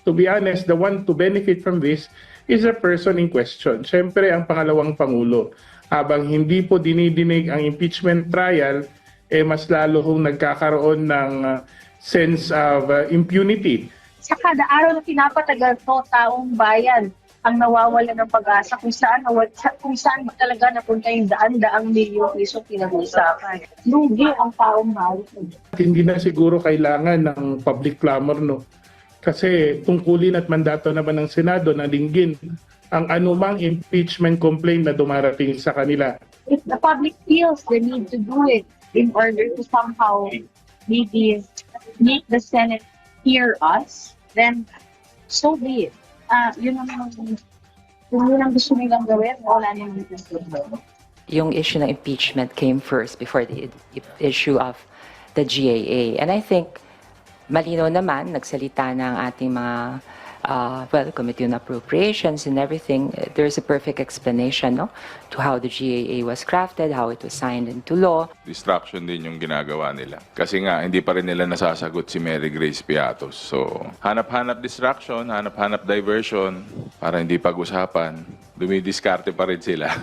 to be honest, the one to benefit from this is the person in question. Siyempre, ang pangalawang Pangulo. Habang hindi po dinidinig ang impeachment trial, mas lalo hong nagkakaroon ng sense of impunity. Sa kada araw na pinapatagal to, taong bayan ang nawawala ng pag-asa kung saan talaga napunta yung daan-daang milyong piso pinag-uusapan. Lugi ang taong bayan. Hindi na siguro kailangan ng public clamor, no? Kasi tungkulin at mandato naman ng Senado na dinggin ang anumang impeachment complaint na dumarating sa kanila. If the public feels the need to do it in order to somehow maybe make the Senate hear us, then so be it. Yun ang gusto nilang gawin, wala nang gusto. Yung issue ng impeachment came first before the issue of the GAA. And I think malinaw naman, nagsalita ng ating mga Committee on Appropriations and everything. There's a perfect explanation, no, to how the GAA was crafted, how it was signed into law. Distraction din yung ginagawa nila. Kasi nga, hindi pa rin nila nasasagot si Mary Grace Piatos. So, hanap-hanap distraction, hanap-hanap diversion para hindi pag-usapan. Dumidiskarte pa rin sila.